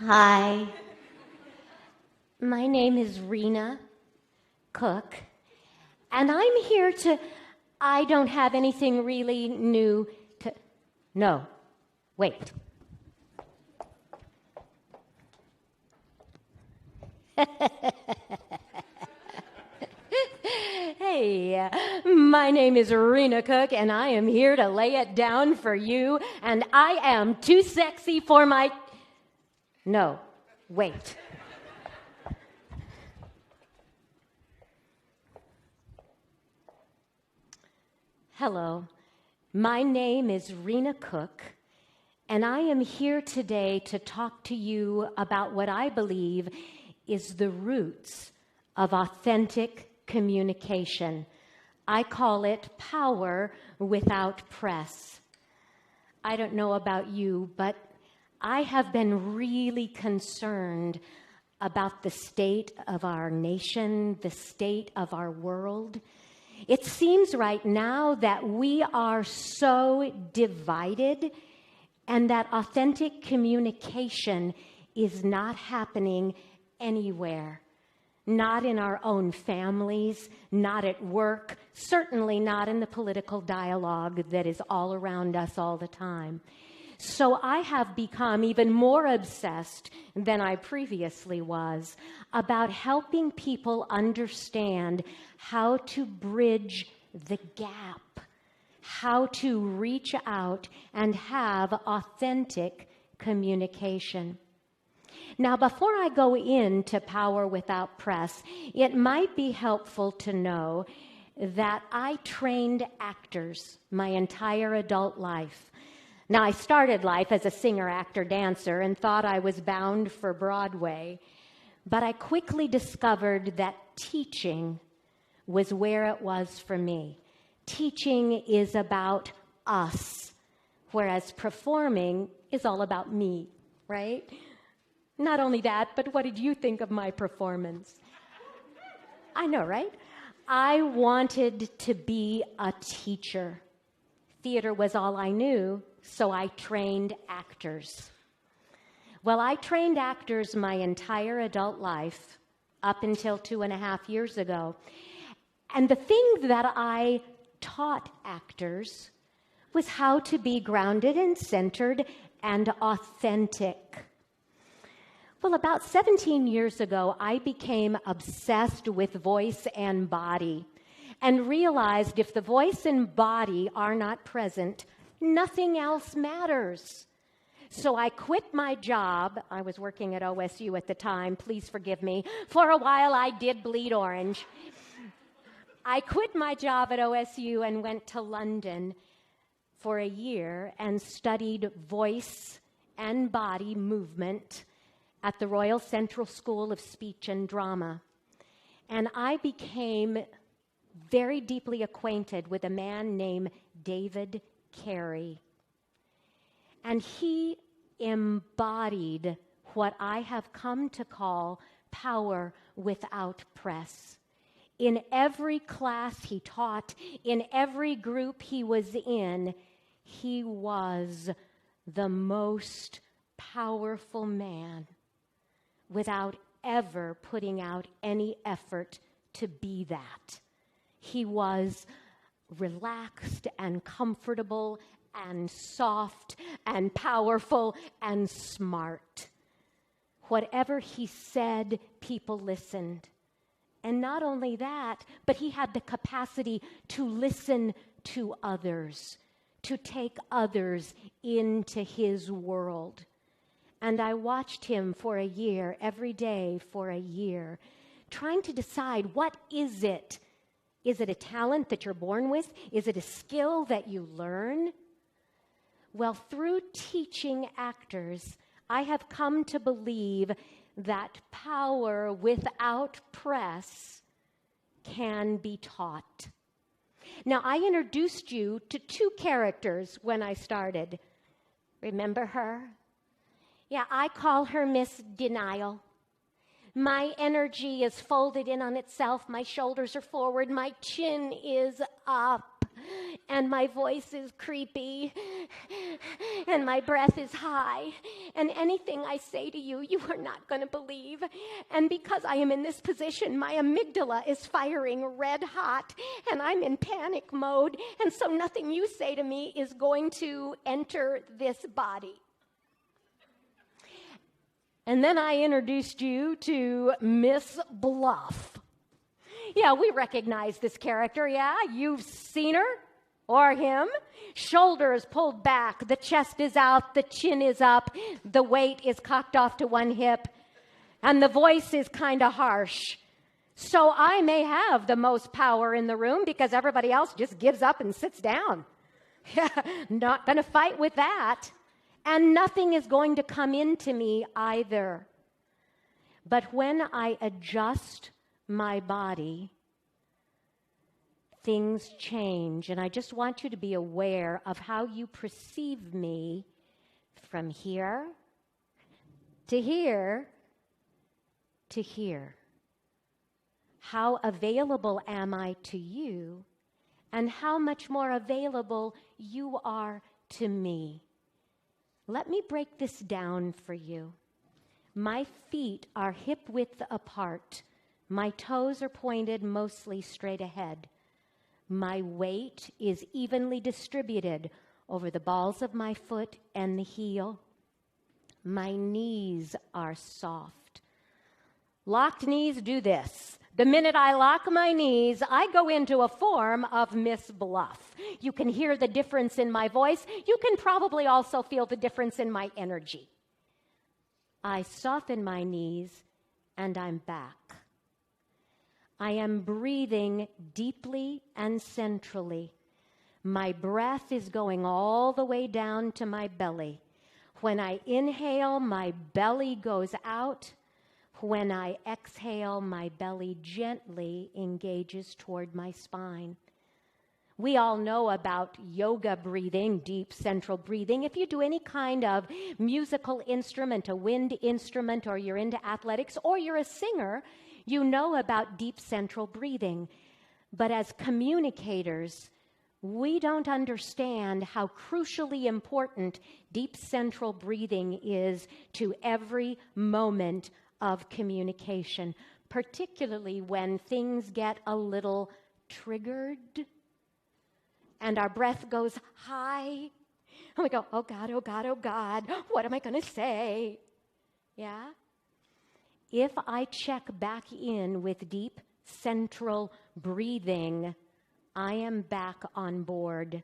Hi. My name is Rena Cook, and I'm here to... I don't have anything really new to... No, wait. Hey, my name is Rena Cook, and I am here to lay it down for you, and I am too sexy for my... No, wait. Hello, my name is Rena Cook, and I am here today to talk to you about what I believe is the roots of authentic communication. I call it power without press. I don't know about you, but I have been really concerned about the state of our nation, the state of our world. It seems right now that we are so divided and that authentic communication is not happening anywhere. Not in our own families, not at work, certainly not in the political dialogue that is all around us all the time. So I have become even more obsessed than I previously was about helping people understand how to bridge the gap, how to reach out and have authentic communication. Now, before I go into power without press, it might be helpful to know that I trained actors my entire adult life. Now, I started life as a singer, actor, dancer, and thought I was bound for Broadway. But I quickly discovered that teaching was where it was for me. Teaching is about us, whereas performing is all about me, right? Not only that, but what did you think of my performance? I know, right? I wanted to be a teacher. Theater was all I knew, so I trained actors. Well, I trained actors my entire adult life up until 2.5 years ago. And the thing that I taught actors was how to be grounded and centered and authentic. Well, about 17 years ago, I became obsessed with voice and body and realized if the voice and body are not present, nothing else matters. So I quit my job. I was working at OSU at the time. Please forgive me. For a while, I did bleed orange. I quit my job at OSU and went to London for a year and studied voice and body movement at the Royal Central School of Speech and Drama. And I became very deeply acquainted with a man named David Carey. And he embodied what I have come to call power without press. In every class he taught, in every group he was in, he was the most powerful man without ever putting out any effort to be that. He was relaxed and comfortable and soft and powerful and smart. Whatever he said, people listened. And not only that, but he had the capacity to listen to others, to take others into his world. And I watched him for a year, every day for a year, trying to decide, what is it? Is it a talent that you're born with? Is it a skill that you learn? Well, through teaching actors, I have come to believe that power without press can be taught. Now, I introduced you to 2 characters when I started. Remember her? Yeah, I call her Miss Denial. My energy is folded in on itself. My shoulders are forward. My chin is up. and my voice is creepy, and my breath is high, and anything I say to you, you are not going to believe. And because I am in this position, my amygdala is firing red hot, and I'm in panic mode, and so nothing you say to me is going to enter this body. And then I introduced you to Miss Bluff. Yeah, we recognize this character, yeah? You've seen her or him. Shoulders pulled back, the chest is out, the chin is up, the weight is cocked off to one hip, and the voice is kind of harsh. So I may have the most power in the room because everybody else just gives up and sits down. Yeah, not going to fight with that. And nothing is going to come into me either. But when I adjust my body, things change. And I just want you to be aware of how you perceive me from here to here to here. How available am I to you, and how much more available you are to me. Let me break this down for you. My feet are hip width apart. My toes are pointed mostly straight ahead. My weight is evenly distributed over the balls of my foot and the heel. My knees are soft. Locked knees do this. The minute I lock my knees, I go into a form of Miss Bluff. You can hear the difference in my voice. You can probably also feel the difference in my energy. I soften my knees, and I'm back. I am breathing deeply and centrally. My breath is going all the way down to my belly. When I inhale, my belly goes out. When I exhale, my belly gently engages toward my spine. We all know about yoga breathing, deep central breathing. If you do any kind of musical instrument, a wind instrument, or you're into athletics, or you're a singer, you know about deep central breathing. But as communicators, we don't understand how crucially important deep central breathing is to every moment of communication, particularly when things get a little triggered and our breath goes high and we go, oh God, oh God, oh God, what am I going to say? Yeah? If I check back in with deep central breathing, I am back on board.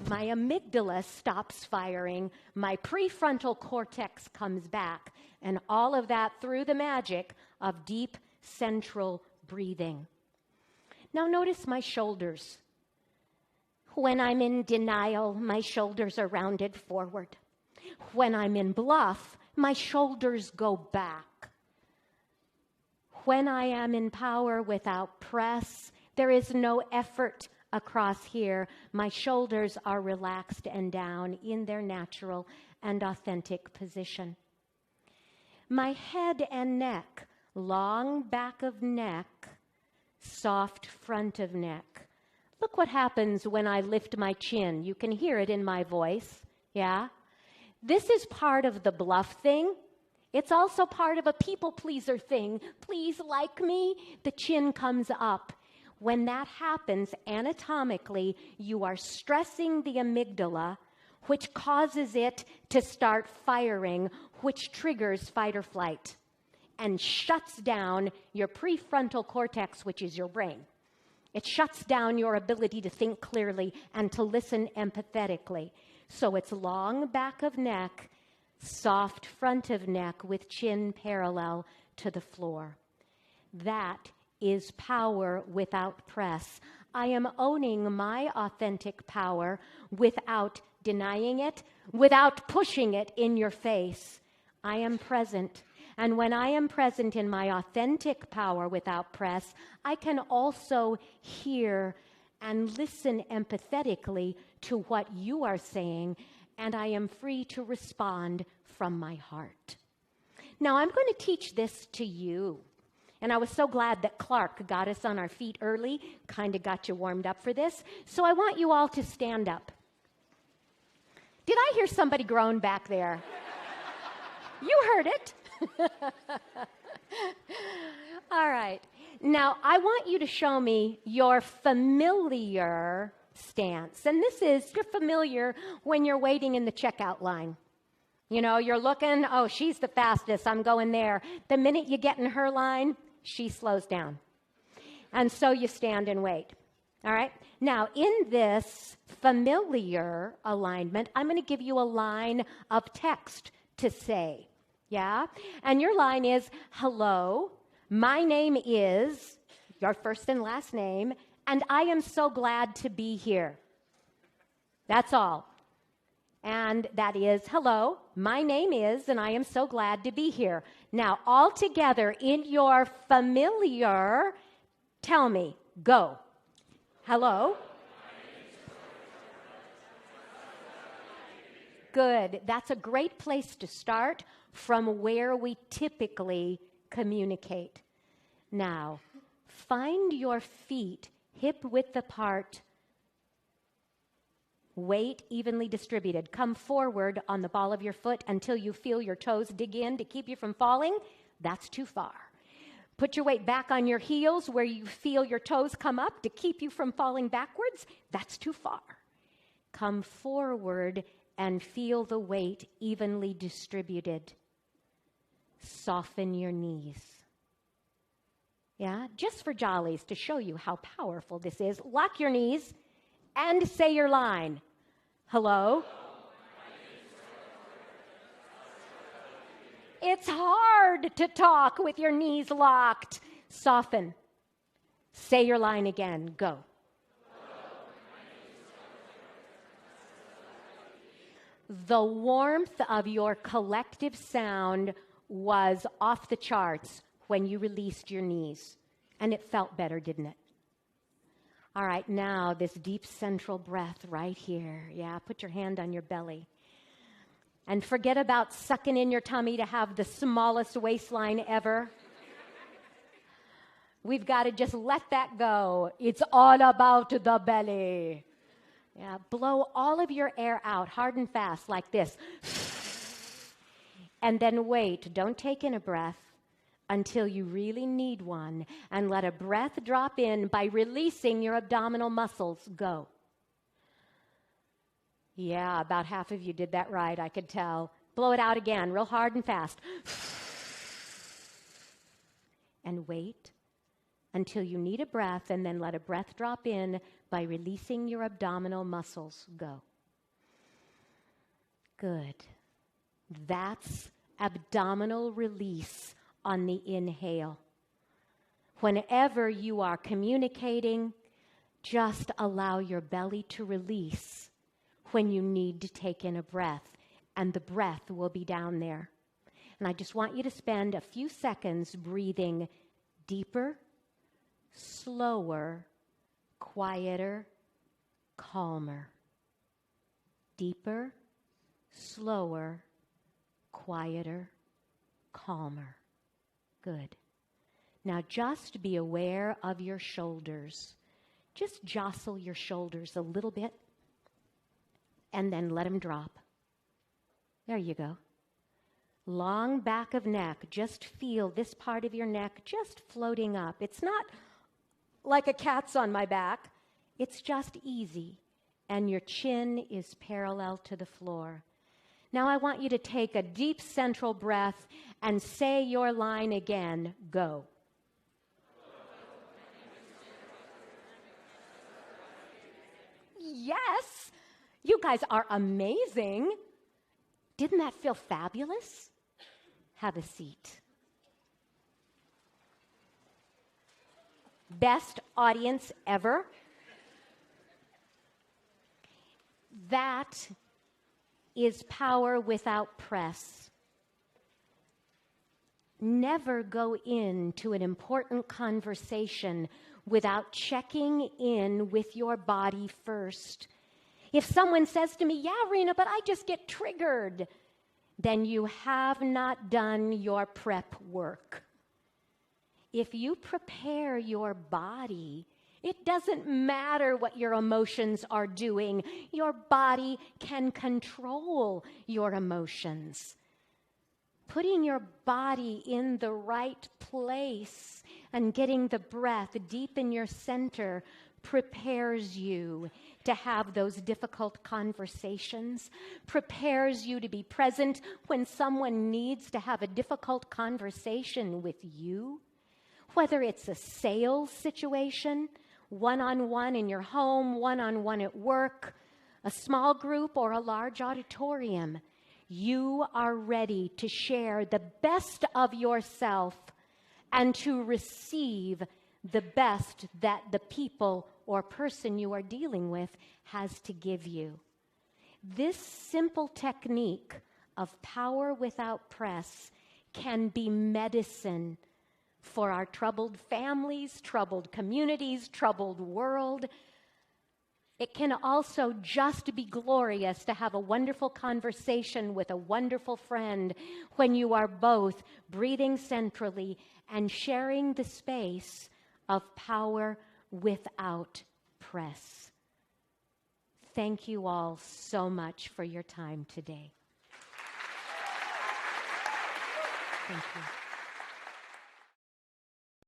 My amygdala stops firing, my prefrontal cortex comes back, and all of that through the magic of deep central breathing. Now notice my shoulders. When I'm in denial, my shoulders are rounded forward. When I'm in bluff, my shoulders go back. When I am in power without press, there is no effort across here. My shoulders are relaxed and down in their natural and authentic position. My head and neck, long back of neck, soft front of neck. Look what happens when I lift my chin. You can hear it in my voice, yeah? This is part of the bluff thing. It's also part of a people pleaser thing. Please like me. The chin comes up. When that happens anatomically, you are stressing the amygdala, which causes it to start firing, which triggers fight or flight and shuts down your prefrontal cortex, which is your brain. It shuts down your ability to think clearly and to listen empathetically. So it's long back of neck, soft front of neck with chin parallel to the floor. That is power without press. I am owning my authentic power without denying it, without pushing it in your face. I am present. And when I am present in my authentic power without press, I can also hear and listen empathetically to what you are saying, and I am free to respond from my heart. Now, I'm going to teach this to you. And I was so glad that Clark got us on our feet early, kind of got you warmed up for this. So I want you all to stand up. Did I hear somebody groan back there? You heard it. All right. Now, I want you to show me your familiar stance. And this is, you're familiar when you're waiting in the checkout line. You know, you're looking, oh, she's the fastest, I'm going there. The minute you get in her line, she slows down. And so you stand and wait. All right? Now, in this familiar alignment, I'm going to give you a line of text to say. Yeah? And your line is, hello, my name is, your first and last name, and I am so glad to be here. That's all. And that is, hello, my name is, and I am so glad to be here. Now, all together in your familiar, tell me, go. Hello. Good. That's a great place to start from where we typically communicate. Now, find your feet hip width apart, weight evenly distributed. Come forward on the ball of your foot until you feel your toes dig in to keep you from falling. That's too far. Put your weight back on your heels where you feel your toes come up to keep you from falling backwards. That's too far. Come forward and feel the weight evenly distributed. Soften your knees. Yeah, just for jollies, to show you how powerful this is. Lock your knees and say your line. Hello? It's hard to talk with your knees locked. Soften. Say your line again. Go. The warmth of your collective sound was off the charts when you released your knees. And it felt better, didn't it? All right, now this deep central breath right here. Yeah, put your hand on your belly. And forget about sucking in your tummy to have the smallest waistline ever. We've got to just let that go. It's all about the belly. Yeah, blow all of your air out hard and fast like this. And then wait. Don't take in a breath until you really need one. And let a breath drop in by releasing your abdominal muscles. Go. Yeah, about half of you did that right, I could tell. Blow it out again, real hard and fast. And wait until you need a breath, and then let a breath drop in by releasing your abdominal muscles. Go. Good. That's abdominal release on the inhale. Whenever you are communicating, just allow your belly to release when you need to take in a breath, and the breath will be down there. And I just want you to spend a few seconds breathing deeper, slower, quieter, calmer. Deeper, slower, quieter, calmer. Good. Now just be aware of your shoulders. Just jostle your shoulders a little bit and then let them drop. There you go. Long back of neck. Just feel this part of your neck just floating up. It's not like a cat's on my back. It's just easy. And your chin is parallel to the floor. Now I want you to take a deep central breath and say your line again. Go. Yes, you guys are amazing. Didn't that feel fabulous? Have a seat. Best audience ever. That is power without press. Never go into an important conversation without checking in with your body first. If someone says to me, yeah, Rena, but I just get triggered, then you have not done your prep work. if you prepare your body, it doesn't matter what your emotions are doing. Your body can control your emotions. Putting your body in the right place and getting the breath deep in your center prepares you to have those difficult conversations, prepares you to be present when someone needs to have a difficult conversation with you, whether it's a sales situation, one-on-one in your home, one-on-one at work, a small group or a large auditorium. You are ready to share the best of yourself and to receive the best that the people or person you are dealing with has to give you. This simple technique of power without press can be medicine for our troubled families, troubled communities, troubled world. It can also just be glorious to have a wonderful conversation with a wonderful friend when you are both breathing centrally and sharing the space of power without press. Thank you all so much for your time today. Thank you.